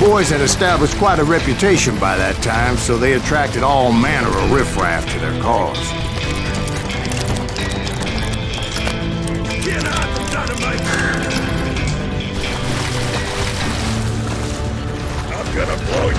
boys had established quite a reputation by that time, so they attracted all manner of riffraff to their cause. Get out the dynamite! I'm gonna blow you!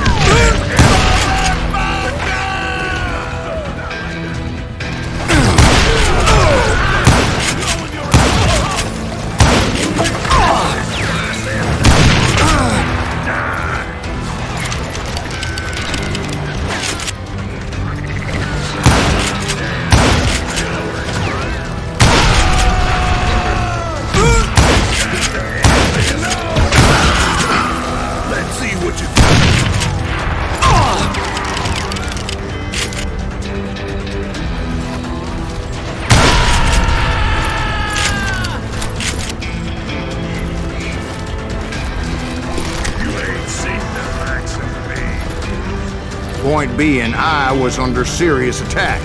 Point being, I was under serious attack.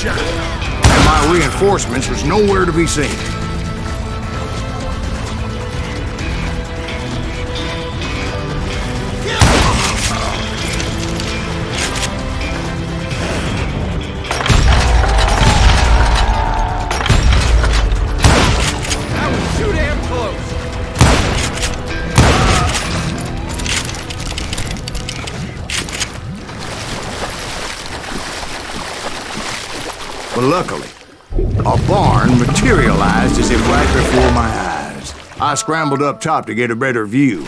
And my reinforcements was nowhere to be seen. That was too damn close! But luckily, a barn materialized as if right before my eyes. I scrambled up top to get a better view.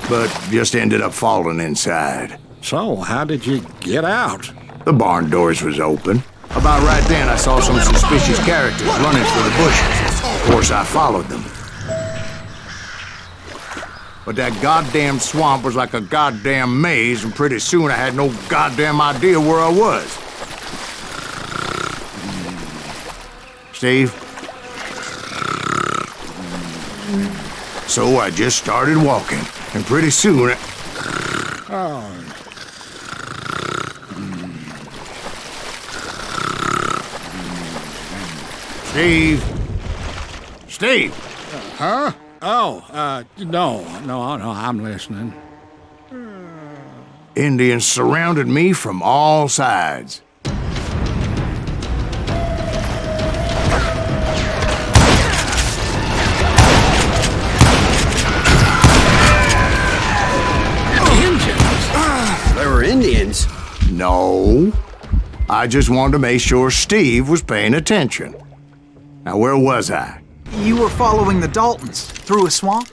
But just ended up falling inside. So, how did you get out? The barn doors was open. About right then, I saw some suspicious characters running for the bushes. Of course, I followed them. But that goddamn swamp was like a goddamn maze, and pretty soon I had no goddamn idea where I was. Steve? So I just started walking, and pretty soon Steve? Steve! Huh? Oh, no, I'm listening. Indians surrounded me from all sides. There were Indians? No. I just wanted to make sure Steve was paying attention. Now, where was I? You were following the Daltons through a swamp?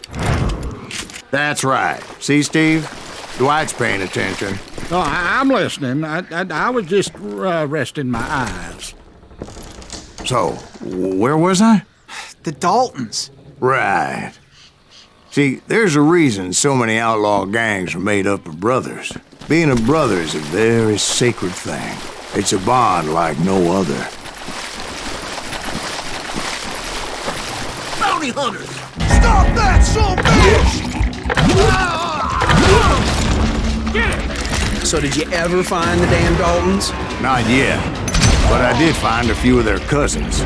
That's right. See, Steve? Dwight's paying attention. No, I'm listening. I was just resting my eyes. So, where was I? The Daltons. Right. See, there's a reason so many outlaw gangs are made up of brothers. Being a brother is a very sacred thing. It's a bond like no other. Bounty hunters! Stop that, son bitch! Get it! So did you ever find the damn Daltons? Not yet, but I did find a few of their cousins.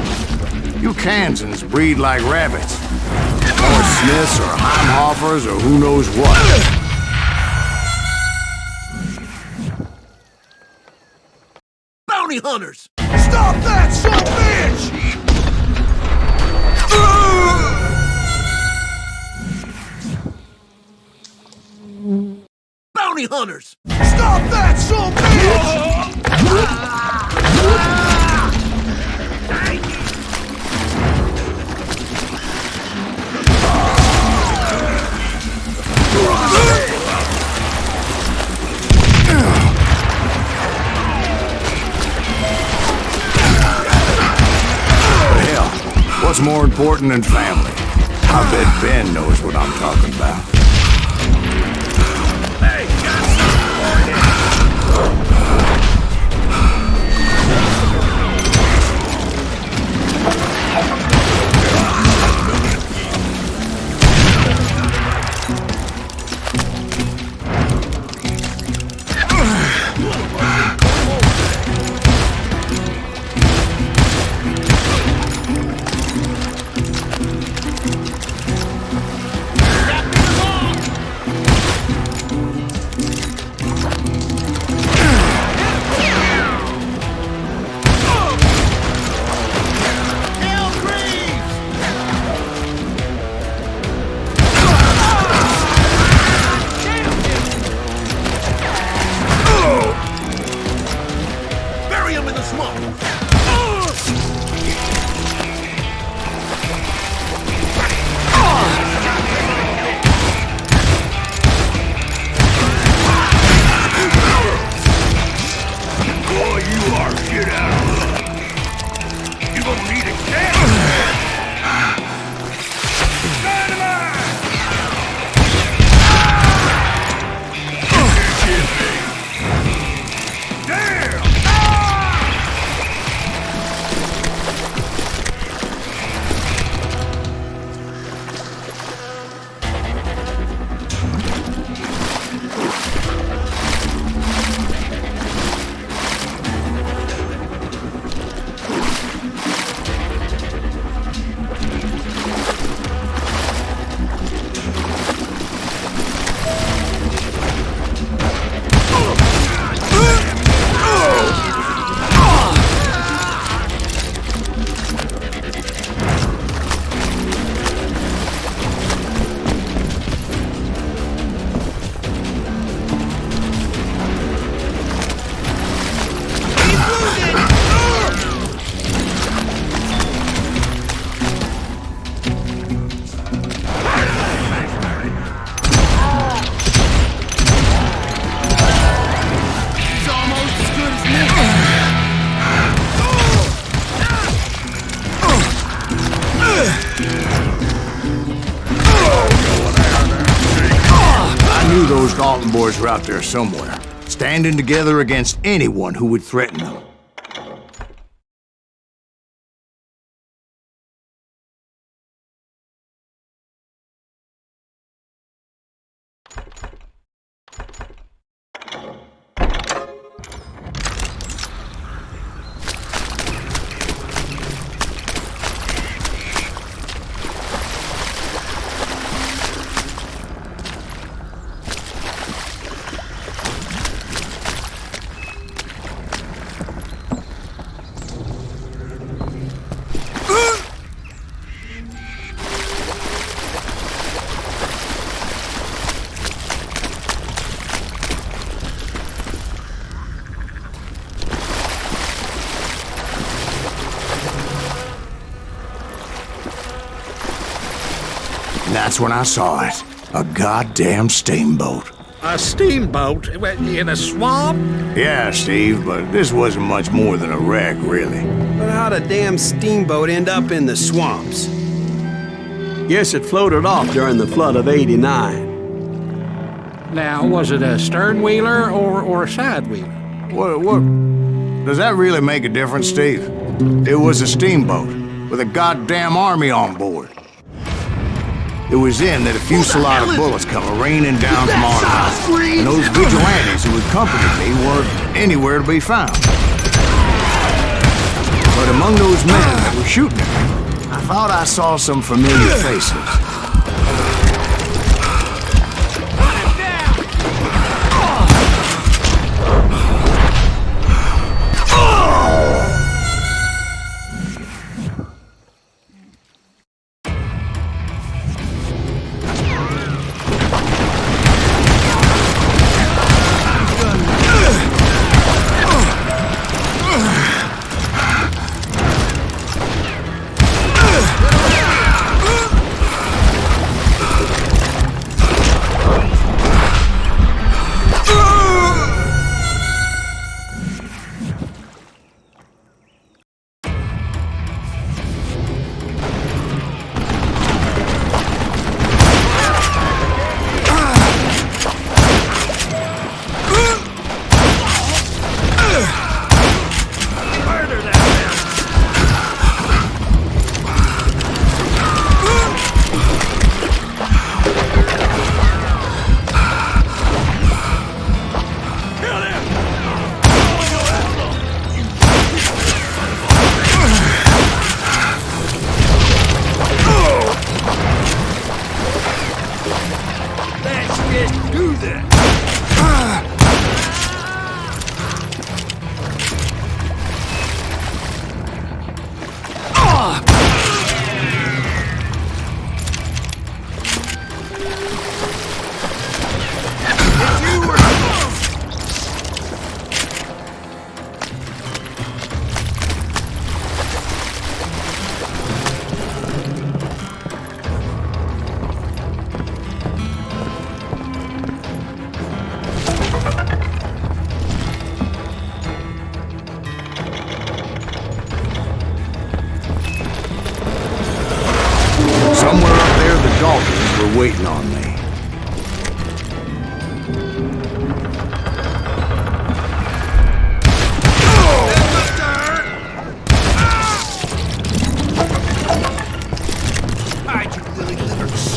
You Kansans breed like rabbits. Or Smiths or Heimhoffers or who knows what. Bounty hunters! Stop that, son bitch! Bounty hunters! Stop that, son bitch! What's more important than family? I bet Ben knows what I'm talking about. Hey, got something for you! those Dalton boys are out there somewhere, standing together against anyone who would threaten them. That's when I saw it. A goddamn steamboat. A steamboat in a swamp? Yeah, Steve, but this wasn't much more than a wreck, really. But how'd a damn steamboat end up in the swamps? Guess it floated off during the flood of '89. Now, was it a stern-wheeler or a side-wheeler? What? Does that really make a difference, Steve? It was a steamboat with a goddamn army on board. It was then that a fusillade of bullets come raining down from on high, and those vigilantes who accompanied me weren't anywhere to be found. But among those men that were shooting at me, I thought I saw some familiar faces. Somewhere up there, the Daltons were waiting on me.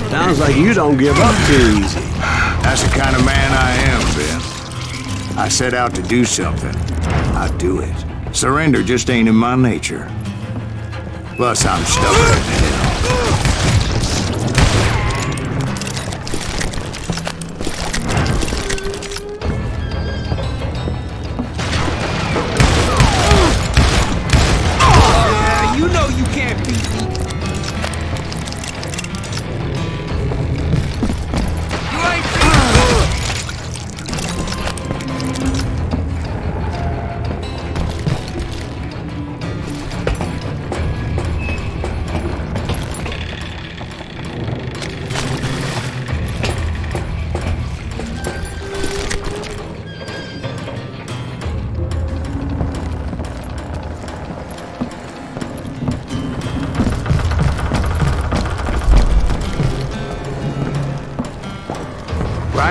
Sounds like you don't give up too easy. That's the kind of man I am, Ben. I set out to do something. I do it. Surrender just ain't in my nature. Plus, I'm stubborn as hell. You know you can't beat me. You ain't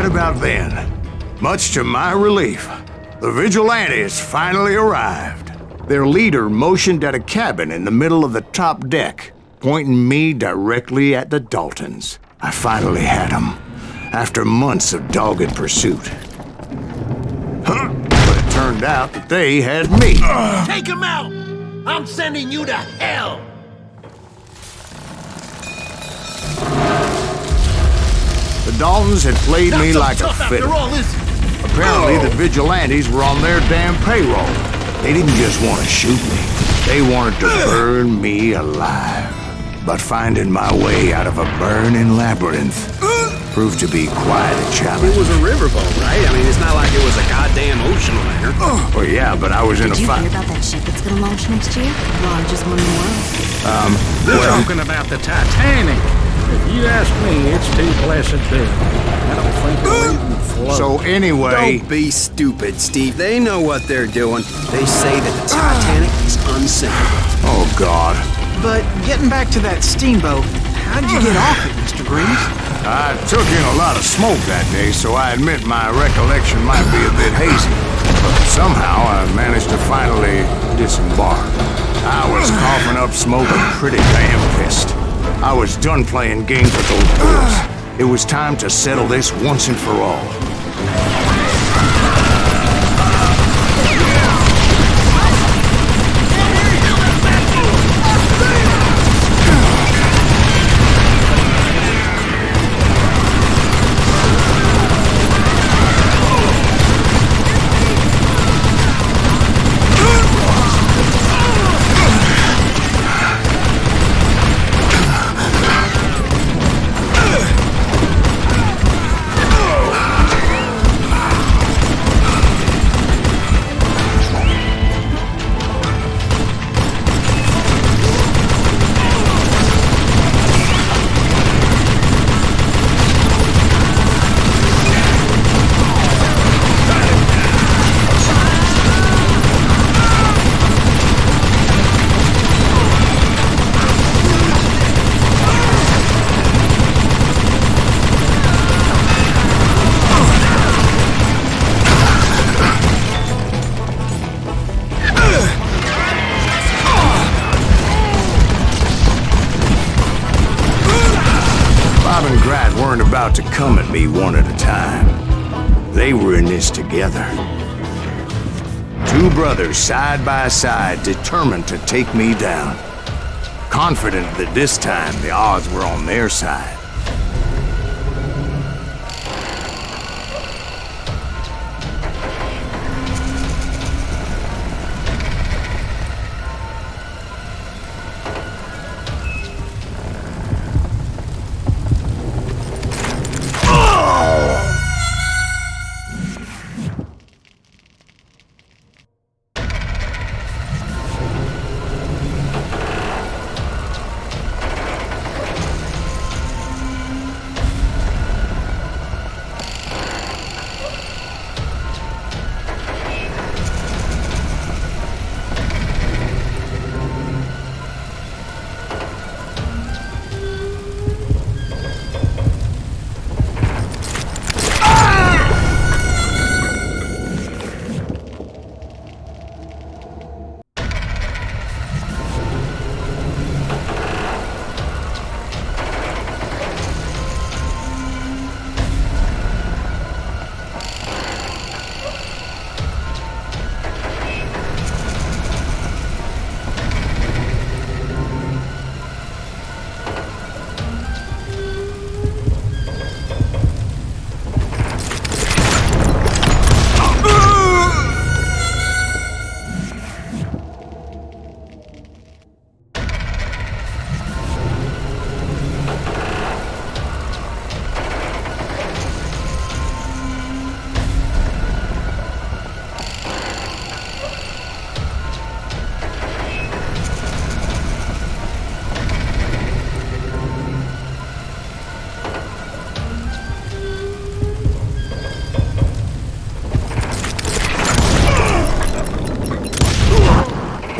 Right about then, much to my relief, the vigilantes finally arrived. Their leader motioned at a cabin in the middle of the top deck, pointing me directly at the Daltons. I finally had them, after months of dogged pursuit. But it turned out that they had me. Take him out! I'm sending you to hell! The Daltons had played me like a fiddle. Apparently, the vigilantes were on their damn payroll. They didn't just want to shoot me. They wanted to burn me alive. But finding my way out of a burning labyrinth proved to be quite a challenge. It was a riverboat, right? I mean, it's not like it was a goddamn ocean liner. Well, yeah, but I was in a Did you fight. hear about that ship that's gonna launch next year? Largest one in the world. They're talking about the Titanic. If you ask me, it's too blessed big. I don't think it'll even float. So anyway, Don't be stupid, Steve. They know what they're doing. They say that the Titanic is unsinkable. oh God, But getting back to that steamboat, how'd you get off it, Mr. Greaves? I took in a lot of smoke that day, so I admit my recollection might be a bit hazy. But somehow I managed to finally disembark. I was coughing up smoke and pretty damn pissed. I was done playing games with those bullets. It was time to settle this once and for all. About to come at me one at a time. They were in this together. Two brothers side by side, determined to take me down. Confident that this time the odds were on their side.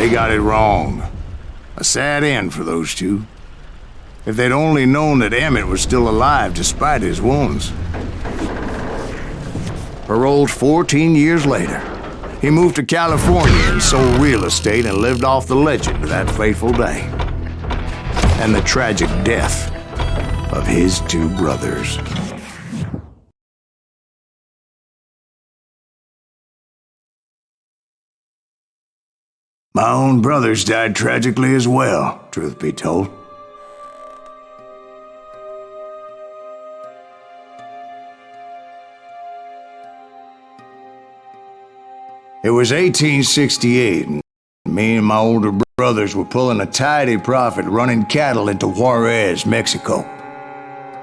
They got it wrong. A sad end for those two. If they'd only known that Emmett was still alive despite his wounds. paroled 14 years later. He moved to California and sold real estate and lived off the legend of that fateful day. And the tragic death of his two brothers. My own brothers died tragically as well, truth be told. It was 1868, and me and my older brothers were pulling a tidy profit running cattle into Juarez, Mexico.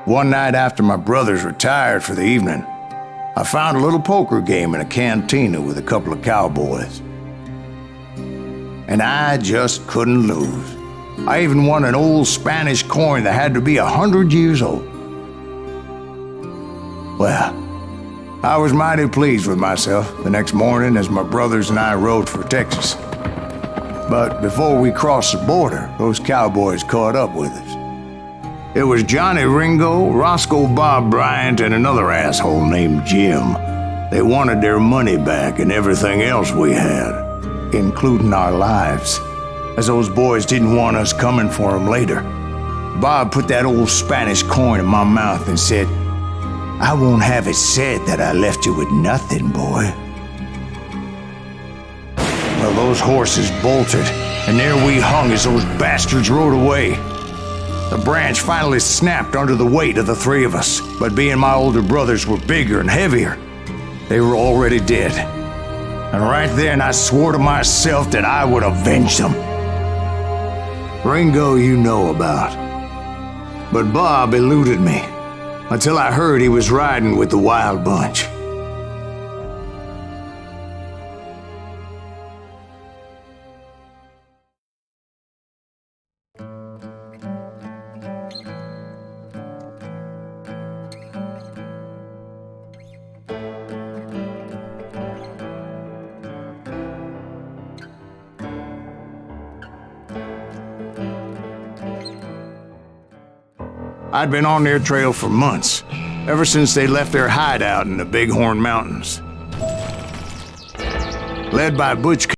One night after my brothers retired for the evening, I found a little poker game in a cantina with a couple of cowboys. And I just couldn't lose. I even won an old Spanish coin that had to be 100 years old. Well, I was mighty pleased with myself the next morning as my brothers and I rode for Texas. But before we crossed the border, those cowboys caught up with us. It was Johnny Ringo, Roscoe Bob Bryant, and another asshole named Jim. They wanted their money back and everything else we had, including our lives, as those boys didn't want us coming for them later. Bob put that old Spanish coin in my mouth and said, "I won't have it said that I left you with nothing, boy." Well, those horses bolted, and there we hung as those bastards rode away. The branch finally snapped under the weight of the three of us, but being my older brothers were bigger and heavier, they were already dead. And right then I swore to myself that I would avenge them. Ringo you know about. But Bob eluded me, until I heard he was riding with the Wild Bunch. I'd been on their trail for months, ever since they left their hideout in the Bighorn Mountains. Led by Butch